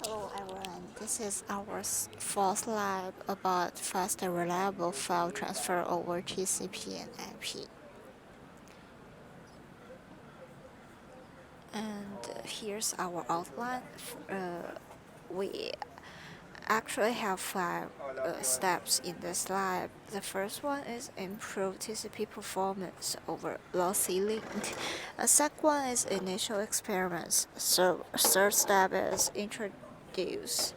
Hello everyone, this is our fourth lab about fast and reliable file transfer over TCP and IP. And here's our outline. We actually have five steps in this lab. The first one is improve TCP performance over lossy link. The second one is initial experiments. So third step is introduce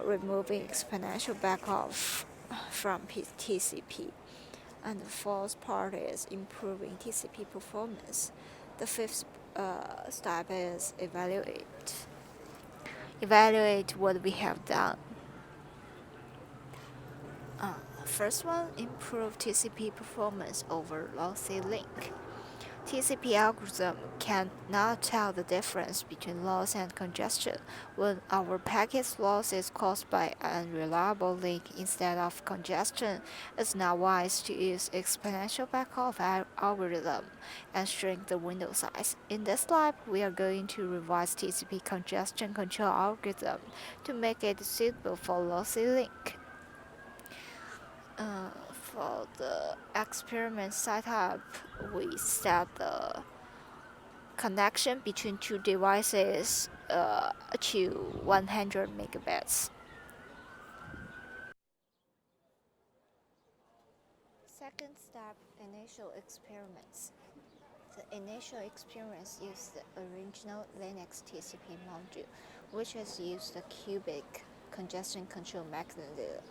removing exponential backoff from TCP. And the fourth part is improving TCP performance. The fifth step is evaluate what we have done. First one, improve TCP performance over lossy link. TCP algorithm cannot tell the difference between loss and congestion. When our packet loss is caused by an unreliable link instead of congestion, it's now wise to use exponential backoff algorithm and shrink the window size. In this lab, we are going to revise TCP congestion control algorithm to make it suitable for lossy link. For the experiment setup, we set the connection between two devices to 100 megabits. Second step, initial experiments. The initial experiments use the original Linux TCP module, which has used the cubic congestion control mechanism.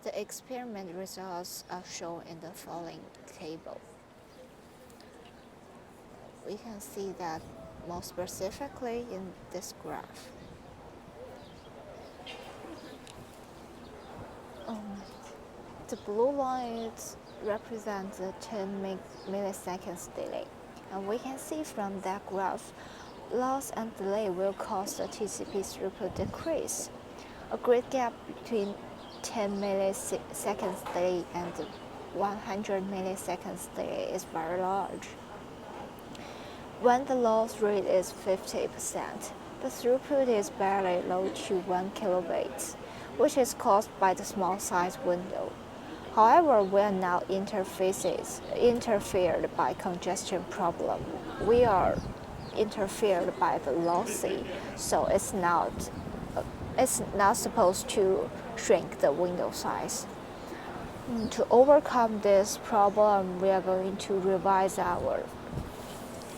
The experiment results are shown in the following table. We can see that more specifically in this graph. The blue line represents the 10 milliseconds delay. And we can see from that graph, loss and delay will cause the TCP throughput decrease. A great gap between 10 milliseconds delay and 100 milliseconds delay is very large. When the loss rate is 50%, the throughput is barely low to 1 kilobit, which is caused by the small size window. However, when now interfaces interfered by congestion problem, we are interfered by the lossy, so it's not supposed to shrink the window size. To overcome this problem, we are going to revise our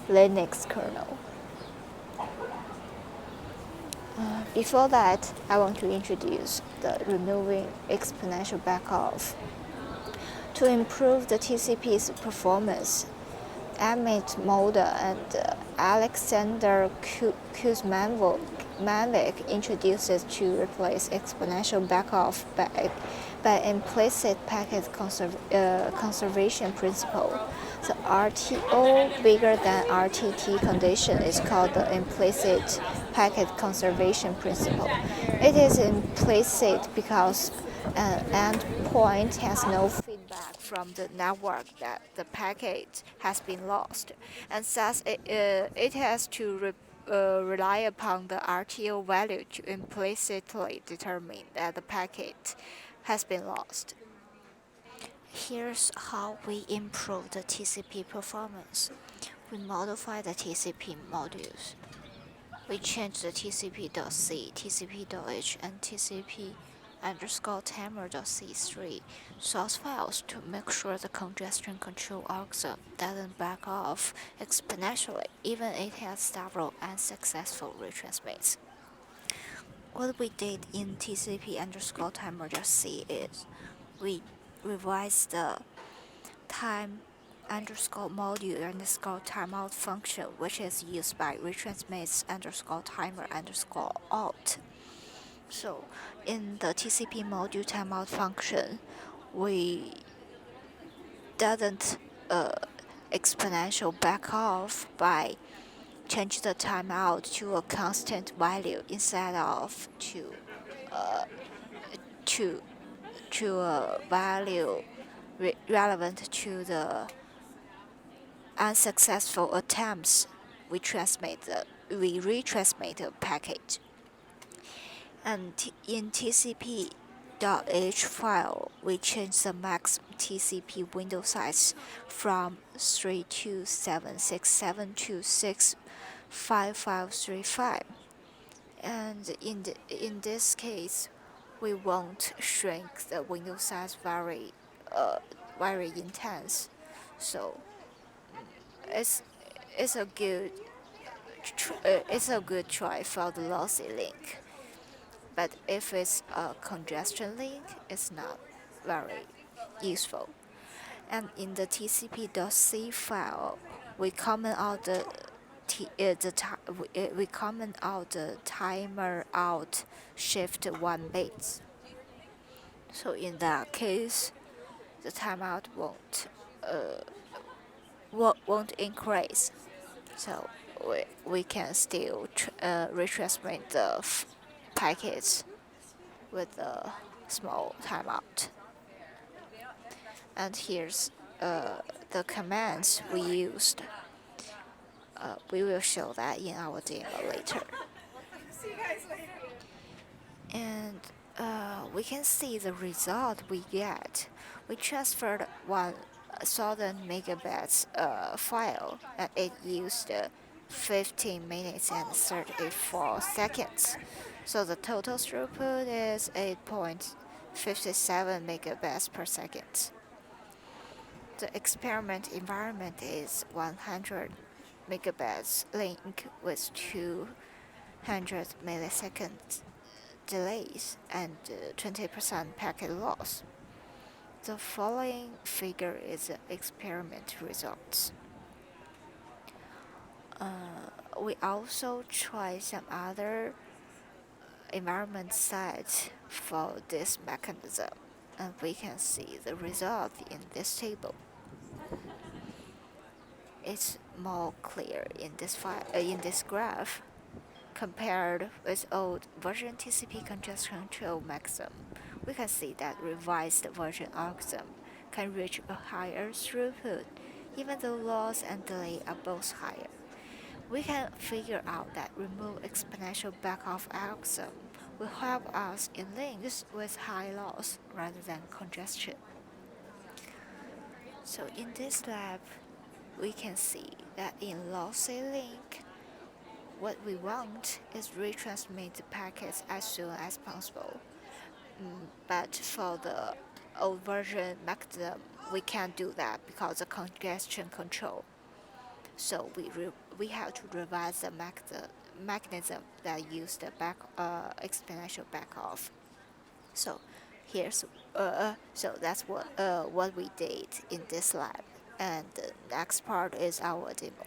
Linux kernel. Before that, I want to introduce the removing exponential backoff. To improve the TCP's performance, Amit Moda and Alexander Kuzmanovic introduces to replace exponential backoff by implicit packet conservation principle. The RTO bigger than RTT condition is called the implicit packet conservation principle. It is implicit because an endpoint has no feedback from the network that the packet has been lost, and thus it has to rely upon the RTO value to implicitly determine that the packet has been lost. Here's how we improve the TCP performance. We modify the TCP modules. We change the TCP.c, TCP.h, and TCP_timer.c3 source files to make sure the congestion control algorithm doesn't back off exponentially, even if it has several unsuccessful retransmits. What we did in TCP_timer.c is we revised the time underscore module underscore timeout function, which is used by retransmits underscore timer underscore out. So in the TCP module timeout function, we doesn't exponential back off by change the timeout to a constant value instead of to a value relevant to the unsuccessful attempts we retransmit the packet. And in TCP.h file, we change the max TCP window size from 3276 to 65535. And in this case, we won't shrink the window size very intense. So it's it's a good it's a good try for the lossy link. But if it's a congestion link, it's not very useful. And in the TCP.c file, we comment out we comment out the timer out shift 1 bits. So in that case, the timeout won't increase. So we can still retransmit the packets with a small timeout. And here's the commands we used. We will show that in our demo later. See you guys later. And we can see the result we get. We transferred 1,000 megabytes file, and it used 15 minutes and 34 seconds. So the total throughput is 8.57 megabytes per second. The experiment environment is 100 megabytes link with 200 milliseconds delays and 20% packet loss. The following figure is the experiment results. We also try some other environment sites for this mechanism, and we can see the result in this table. It's more clear in this graph. Compared with old version TCP congestion control mechanism, we can see that revised version algorithm can reach a higher throughput, even though loss and delay are both higher. We can figure out that remove exponential backoff algorithm will help us in links with high loss rather than congestion. So in this lab, we can see that in lossy link, what we want is retransmit the packets as soon as possible. But for the old version mechanism, we can't do that because of congestion control. So we have to revise the mechanism that use the exponential backoff. So so that's what we did in this lab, and the next part is our demo.